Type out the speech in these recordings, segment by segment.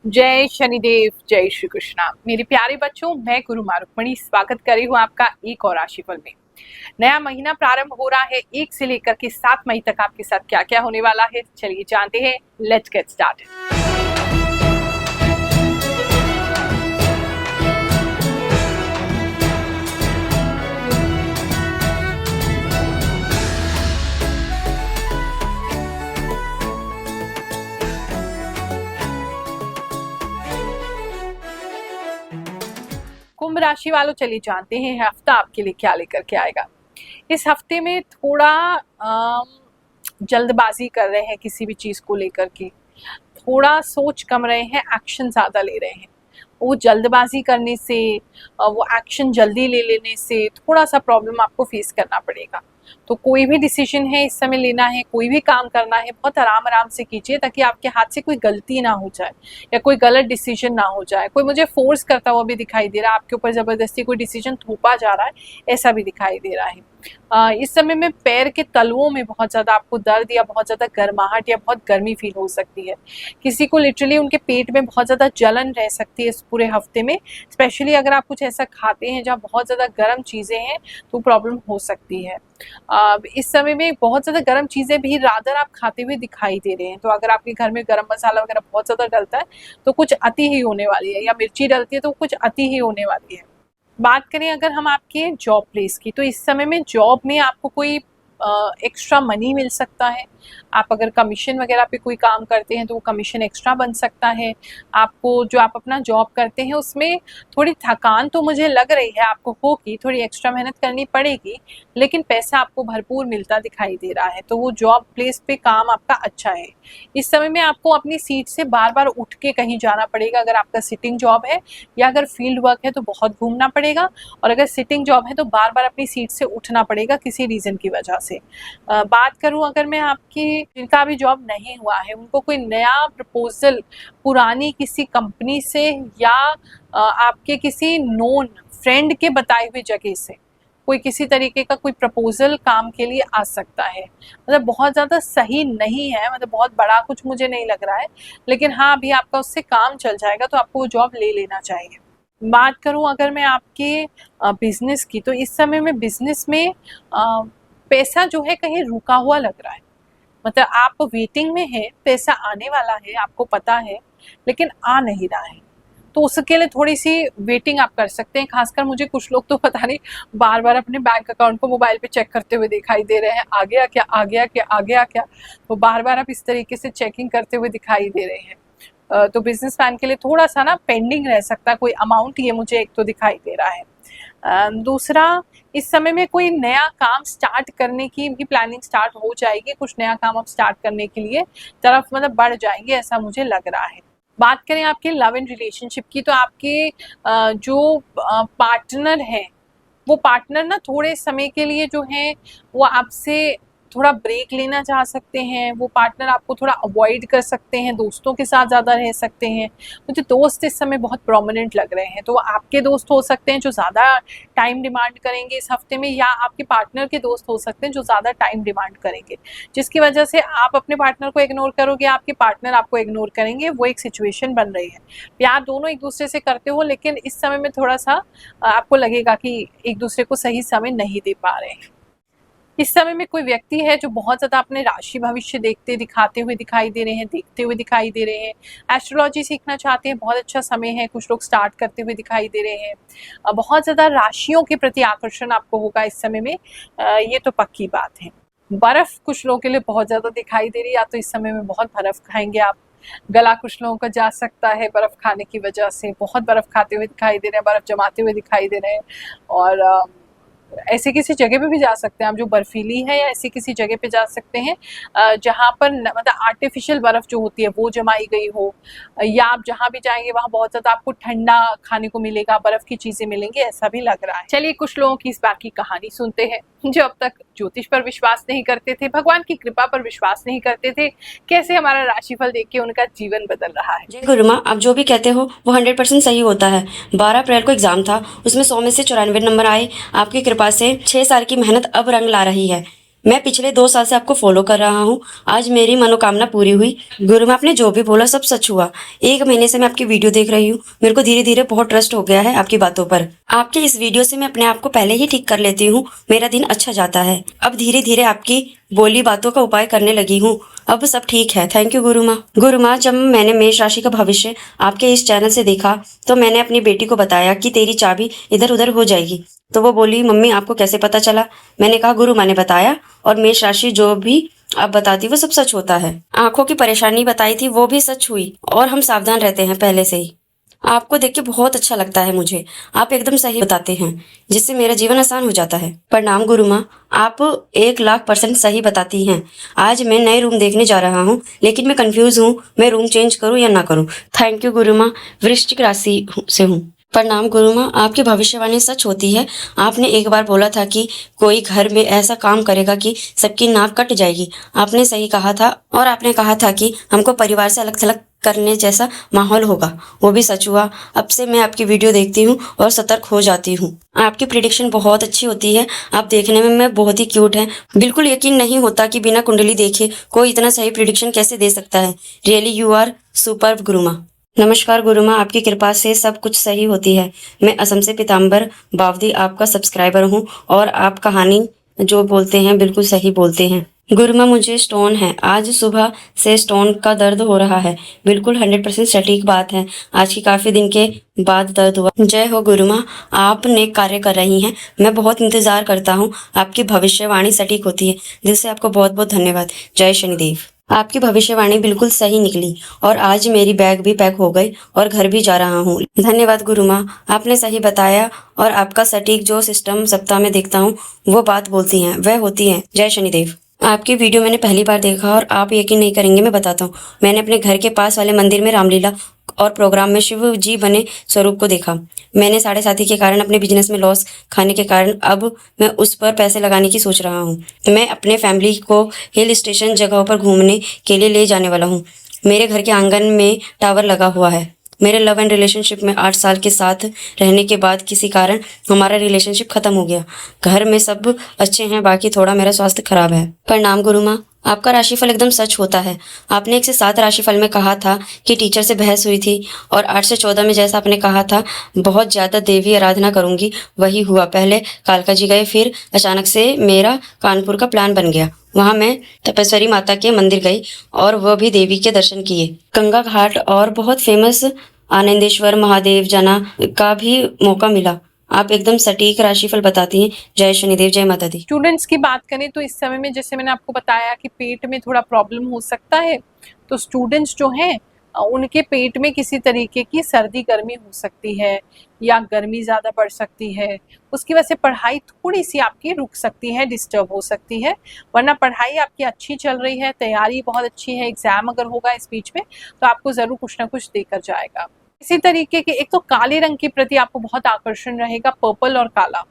जय शनिदेव, जय श्री कृष्णा। मेरे प्यारे बच्चों, मैं गुरु माँ रुक्मणी स्वागत कर रही हूँ आपका एक और राशिफल में। नया महीना प्रारंभ हो रहा है। 1 से लेकर के 7 मई तक आपके साथ क्या क्या होने वाला है, चलिए जानते हैं। Let's get started. कुंभ राशि वालों, चलिए जानते हैं हफ्ता आपके लिए क्या लेकर के आएगा। इस हफ्ते में थोड़ा जल्दबाजी कर रहे हैं किसी भी चीज को लेकर के, थोड़ा सोच कम रहे हैं, एक्शन ज्यादा ले रहे हैं। वो जल्दबाजी करने से, वो एक्शन जल्दी ले लेने से थोड़ा सा प्रॉब्लम आपको फेस करना पड़ेगा। तो कोई भी डिसीजन है इस समय लेना है, कोई भी काम करना है, बहुत आराम आराम से कीजिए ताकि आपके हाथ से कोई गलती ना हो जाए या कोई गलत डिसीजन ना हो जाए। कोई मुझे फोर्स करता हुआ भी दिखाई दे रहा है, आपके ऊपर जबरदस्ती कोई डिसीजन थोपा जा रहा है, ऐसा भी दिखाई दे रहा है। इस समय में पैर के तलवों में बहुत ज़्यादा आपको दर्द या बहुत ज़्यादा गर्माहट या बहुत गर्मी फील हो सकती है। किसी को लिटरली उनके पेट में बहुत ज़्यादा जलन रह सकती है इस पूरे हफ्ते में। स्पेशली अगर आप कुछ ऐसा खाते हैं जहाँ बहुत ज़्यादा गर्म चीज़ें हैं तो प्रॉब्लम हो सकती है। इस समय में बहुत ज़्यादा गर्म चीज़ें भी रादर आप खाते हुए दिखाई दे रहे हैं। तो अगर आपके घर में गर्म मसाला वगैरह बहुत ज़्यादा डलता है तो कुछ अति ही होने वाली है, या मिर्ची डलती है तो कुछ अति ही होने वाली है। बात करें अगर हम आपके जॉब प्लेस की, तो इस समय में जॉब में आपको कोई एक्स्ट्रा मनी मिल सकता है। आप अगर कमीशन वगैरह पे कोई काम करते हैं तो वो कमीशन एक्स्ट्रा बन सकता है। आपको जो आप अपना जॉब करते हैं उसमें थोड़ी थकान तो मुझे लग रही है आपको होगी, थोड़ी एक्स्ट्रा मेहनत करनी पड़ेगी, लेकिन पैसा आपको भरपूर मिलता दिखाई दे रहा है। तो वो जॉब प्लेस पे काम आपका अच्छा है। इस समय में आपको अपनी सीट से बार बार उठ के कहीं जाना पड़ेगा। अगर आपका सिटिंग जॉब है या अगर फील्ड वर्क है तो बहुत घूमना पड़ेगा, और अगर सिटिंग जॉब है तो बार बार अपनी सीट से उठना पड़ेगा किसी रीज़न की वजह से। बात करूं अगर मैं आपकी जिनका भी जॉब नहीं हुआ है, उनको कोई नया प्रपोजल पुरानी किसी कंपनी से या आपके किसी नोन फ्रेंड के बताए हुए जगह से कोई किसी तरीके का कोई प्रपोजल काम के लिए आ सकता है। मतलब बहुत ज़्यादा सही नहीं है, मतलब बहुत बड़ा कुछ मुझे नहीं लग रहा है, लेकिन हाँ अभी आपका उससे काम चल जाएगा तो आपको वो जॉब ले लेना चाहिए। बात करूं अगर मैं आपके बिजनेस की, तो इस समय में बिजनेस में पैसा जो है कहीं रुका हुआ लग रहा है। मतलब आप वेटिंग में है, पैसा आने वाला है आपको पता है, लेकिन आ नहीं रहा है। तो उसके लिए थोड़ी सी वेटिंग आप कर सकते हैं। खासकर मुझे कुछ लोग तो पता नहीं बार बार अपने बैंक अकाउंट को मोबाइल पे चेक करते हुए दिखाई दे रहे हैं, आ गया क्या, आ गया क्या, आ गया क्या। तो बार बार आप इस तरीके से चेकिंग करते हुए दिखाई दे रहे हैं। तो बिजनेसमैन के लिए थोड़ा सा ना पेंडिंग रह सकता है कोई अमाउंट, ये मुझे एक तो दिखाई दे रहा है। दूसरा, इस समय में कोई नया काम स्टार्ट करने की भी प्लानिंग स्टार्ट हो जाएगी। कुछ नया काम आप स्टार्ट करने के लिए तरफ मतलब बढ़ जाएंगे, ऐसा मुझे लग रहा है। बात करें आपके लव एंड रिलेशनशिप की, तो आपके जो पार्टनर है, वो पार्टनर ना थोड़े समय के लिए जो है वो आपसे थोड़ा ब्रेक लेना चाह सकते हैं। वो पार्टनर आपको थोड़ा अवॉइड कर सकते हैं, दोस्तों के साथ ज़्यादा रह सकते हैं। मुझे दोस्त इस समय बहुत प्रोमिनेंट लग रहे हैं। तो वो आपके दोस्त हो सकते हैं जो ज़्यादा टाइम डिमांड करेंगे इस हफ्ते में, या आपके पार्टनर के दोस्त हो सकते हैं जो ज़्यादा टाइम डिमांड करेंगे, जिसकी वजह से आप अपने पार्टनर को इग्नोर करोगे, आपके पार्टनर आपको इग्नोर करेंगे। वो एक सिचुएशन बन रही है। प्यार दोनों एक दूसरे से करते हो, लेकिन इस समय में थोड़ा सा आपको लगेगा कि एक दूसरे को सही समय नहीं दे पा रहे हैं। इस समय में कोई व्यक्ति है जो बहुत ज़्यादा अपने राशि भविष्य दिखाते हुए दिखाई दे रहे हैं, देखते हुए दिखाई दे रहे हैं। एस्ट्रोलॉजी सीखना चाहते हैं, बहुत अच्छा समय है। कुछ लोग स्टार्ट करते हुए दिखाई दे रहे हैं। बहुत ज़्यादा राशियों के प्रति आकर्षण आपको होगा इस समय में, ये तो पक्की बात है। बर्फ़ कुछ लोगों के लिए बहुत ज़्यादा दिखाई दे रही है, या तो इस समय में बहुत बर्फ़ खाएंगे आप। गला कुछ लोगों का जा सकता है बर्फ़ खाने की वजह से, बहुत बर्फ़ खाते हुए दिखाई दे रहे हैं, बर्फ़ जमाते हुए दिखाई दे रहे हैं। और ऐसी किसी जगह पे भी जा सकते हैं आप जो बर्फीली है, या ऐसी किसी जगह पे जा सकते हैं जहाँ पर मतलब आर्टिफिशियल बर्फ जो होती है वो जमाई गई हो, या आप जहाँ भी जाएंगे वहाँ बहुत ज़्यादा आपको ठंडा खाने को मिलेगा, बर्फ की चीज़ें मिलेंगी, ऐसा भी लग रहा है। चलिए कुछ लोगों की इस बात की कहानी सुनते हैं जो अब तक ज्योतिष पर विश्वास नहीं करते थे, भगवान की कृपा पर विश्वास नहीं करते थे, कैसे हमारा राशिफल देख के उनका जीवन बदल रहा है। जय गुरु माँ, आप जो भी कहते हो वो 100% सही होता है। 12 अप्रैल को एग्जाम था, उसमें 100 में से 94 नंबर आए। आपकी कृपा से 6 साल की मेहनत अब रंग ला रही है। मैं पिछले 2 साल से आपको फॉलो कर रहा हूँ। आज मेरी मनोकामना पूरी हुई। गुरु माँ, आपने जो भी बोला सब सच हुआ। 1 महीने से मैं आपकी वीडियो देख रही हूँ। मेरे को धीरे धीरे बहुत ट्रस्ट हो गया है आपकी बातों पर। आपके इस वीडियो से मैं अपने आप को पहले ही ठीक कर लेती हूँ। मेरा दिन अच्छा जाता है। अब धीरे धीरे आपकी बोली बातों का उपाय करने लगी हूँ। अब सब ठीक है। थैंक यू गुरु माँ। गुरु माँ, जब मैंने मेष राशि का भविष्य आपके इस चैनल से देखा तो मैंने अपनी बेटी को बताया कि तेरी चाबी इधर उधर हो जाएगी। तो वो बोली, मम्मी आपको कैसे पता चला? मैंने कहा, गुरु माँ ने बताया। और मेष राशि जो भी आप बताती वो सब सच होता है। आंखों की परेशानी बताई थी वो भी सच हुई। और हम सावधान रहते हैं पहले से ही। आपको देख के बहुत अच्छा लगता है मुझे। आप एकदम सही बताते हैं, जिससे मेरा जीवन आसान हो जाता है। प्रणाम गुरु माँ, आप 1,00,000% सही बताती हैं। आज मैं नए रूम देखने जा रहा हूँ, लेकिन मैं कंफ्यूज हूँ, मैं रूम चेंज करूँ या ना करूँ। थैंक यू गुरु माँ। वृश्चिक राशि से हूँ। प्रणाम गुरु माँ, आपकी भविष्यवाणी सच होती है। आपने एक बार बोला था कि कोई घर में ऐसा काम करेगा कि सबकी नाक कट जाएगी। आपने सही कहा था। और आपने कहा था कि हमको परिवार से अलग थलग करने जैसा माहौल होगा। वो भी सच हुआ। अब से मैं आपकी वीडियो देखती हूँ और सतर्क हो जाती हूँ। आपकी प्रिडिक्शन बहुत अच्छी होती है। आप देखने में मैं बहुत ही क्यूट हैं। बिल्कुल यकीन नहीं होता कि बिना कुंडली देखे कोई इतना सही प्रिडिक्शन कैसे दे सकता है। रियली यू आर सुपर्ब गुरु माँ। नमस्कार गुरु माँ, आपकी कृपा से सब कुछ सही होती है। मैं असम से पीताम्बर बावदी आपका सब्सक्राइबर हूँ और आप कहानी जो बोलते हैं बिल्कुल सही बोलते हैं। गुरु माँ, मुझे स्टोन है। आज सुबह से स्टोन का दर्द हो रहा है। बिल्कुल 100% सटीक बात है। आज की काफी दिन के बाद दर्द हुआ। जय हो गुरु माँ, आप नेक कार्य कर रही हैं। मैं बहुत इंतजार करता हूँ। आपकी भविष्यवाणी सटीक होती है। दिल से आपको बहुत बहुत धन्यवाद। जय शनिदेव। आपकी भविष्यवाणी बिल्कुल सही निकली और आज मेरी बैग भी पैक हो गई और घर भी जा रहा हूँ। धन्यवाद गुरु माँ, आपने सही बताया और आपका सटीक जो सिस्टम सप्ताह में देखता हूँ वो बात बोलती हैं वह होती है। जय शनिदेव। आपकी वीडियो मैंने पहली बार देखा और आप यकीन नहीं करेंगे, मैं बताता हूँ। मैंने अपने घर के पास वाले मंदिर में रामलीला और प्रोग्राम में शिव जी बने स्वरूप को देखा। मैंने 7.5 के कारण अपने बिजनेस में लॉस खाने के कारण अब मैं उस पर पैसे लगाने की सोच रहा हूँ। मैं अपने फैमिली को हिल स्टेशन जगहों पर घूमने के लिए ले जाने वाला हूँ। मेरे घर के आंगन में टावर लगा हुआ है। मेरे लव एंड रिलेशनशिप में 8 साल के साथ रहने के बाद किसी कारण हमारा रिलेशनशिप खत्म हो गया। घर में सब अच्छे हैं, बाकी थोड़ा मेरा स्वास्थ्य खराब है। प्रणाम गुरु माँ, आपका राशिफल एकदम सच होता है। आपने 1 से 7 राशिफल में कहा था कि टीचर से बहस हुई थी और 8 से 14 में जैसा आपने कहा था बहुत ज्यादा देवी आराधना करूंगी, वही हुआ। पहले कालका जी गए, फिर अचानक से मेरा कानपुर का प्लान बन गया। वहां मैं तपेश्वरी माता के मंदिर गई और वह भी देवी के दर्शन किए। गंगा घाट और बहुत फेमस आनंदेश्वर महादेव जाना का भी मौका मिला। आप एकदम सटीक राशिफल बताती हैं। जय शनिदेव, जय माता दी। स्टूडेंट्स की बात करें तो इस समय में जैसे मैंने आपको बताया कि पेट में थोड़ा प्रॉब्लम हो सकता है, तो स्टूडेंट्स जो हैं उनके पेट में किसी तरीके की सर्दी गर्मी हो सकती है या गर्मी ज़्यादा बढ़ सकती है। उसकी वजह से पढ़ाई थोड़ी सी आपकी रुक सकती है, डिस्टर्ब हो सकती है। वरना पढ़ाई आपकी अच्छी चल रही है, तैयारी बहुत अच्छी है। एग्जाम अगर होगा इस बीच में तो आपको ज़रूर कुछ ना कुछ देकर जाएगा। इसी तरीके के एक तो काले रंग के प्रति आपको बहुत आकर्षण रहेगा, पर्पल और काला।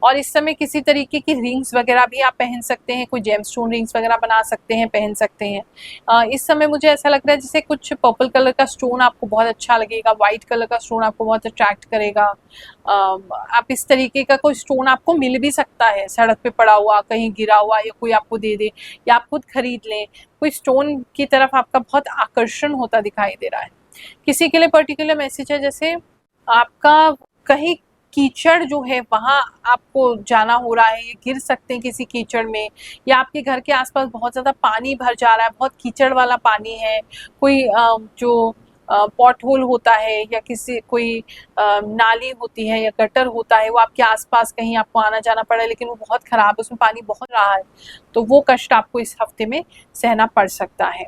और इस समय किसी तरीके की रिंग्स वगैरह भी आप पहन सकते हैं, कोई जेमस्टोन रिंग्स वगैरह बना सकते हैं, पहन सकते हैं। इस समय मुझे ऐसा लग रहा है जैसे कुछ पर्पल कलर का स्टोन आपको बहुत अच्छा लगेगा, वाइट कलर का स्टोन आपको बहुत अट्रैक्ट करेगा। आप इस तरीके का कोई स्टोन आपको मिल भी सकता है, सड़क पे पड़ा हुआ, कहीं गिरा हुआ, या कोई आपको दे दे या आप खुद खरीद लें। कोई स्टोन की तरफ आपका बहुत आकर्षण होता दिखाई दे रहा है। किसी के लिए पर्टिकुलर मैसेज है, जैसे आपका कहीं कीचड़ जो है वहाँ आपको जाना हो रहा है, गिर सकते हैं किसी कीचड़ में, या आपके घर के आसपास बहुत ज़्यादा पानी भर जा रहा है, बहुत कीचड़ वाला पानी है। कोई जो पॉट होल होता है या किसी कोई नाली होती है या गटर होता है, वो आपके आसपास कहीं आपको आना जाना पड़ा है, लेकिन वो बहुत ख़राब है, उसमें पानी बहुत रहा है, तो वो कष्ट आपको इस हफ्ते में सहना पड़ सकता है।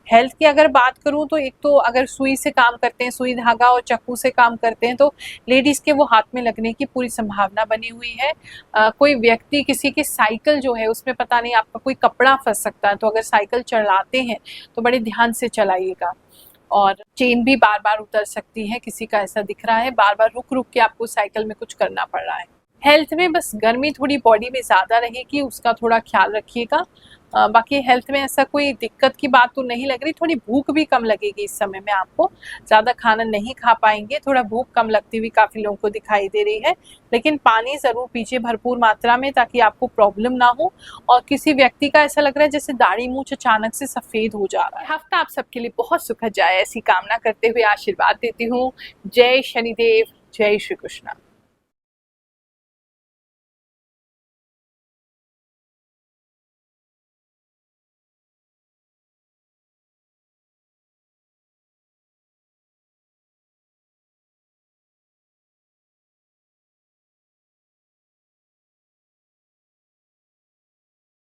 हेल्थ की अगर बात करूं तो एक तो अगर सुई से काम करते हैं, सुई धागा और चाकू से काम करते हैं, तो लेडीज के वो हाथ में लगने की पूरी संभावना बनी हुई है। कोई व्यक्ति किसी की साइकिल जो है उसमें पता नहीं आपका कोई कपड़ा फंस सकता है, तो अगर साइकिल चलाते हैं तो बड़े ध्यान से चलाइएगा। और चेन भी बार बार उतर सकती है, किसी का ऐसा दिख रहा है, बार बार रुक रुक के आपको साइकिल में कुछ करना पड़ रहा है। हेल्थ में बस गर्मी थोड़ी बॉडी में ज़्यादा रहेगी, उसका थोड़ा ख्याल रखिएगा। बाकी हेल्थ में ऐसा कोई दिक्कत की बात तो नहीं लग रही। थोड़ी भूख भी कम लगेगी इस समय में आपको, ज़्यादा खाना नहीं खा पाएंगे, थोड़ा भूख कम लगती हुई काफ़ी लोगों को दिखाई दे रही है। लेकिन पानी ज़रूर पीजिए भरपूर मात्रा में, ताकि आपको प्रॉब्लम ना हो। और किसी व्यक्ति का ऐसा लग रहा है जैसे दाढ़ी मूंछ अचानक से सफ़ेद हो जा रहा है। हफ्ता आप सबके लिए बहुत सुखद जाए, ऐसी कामना करते हुए आशीर्वाद देती हूँ। जय शनिदेव, जय श्री कृष्ण।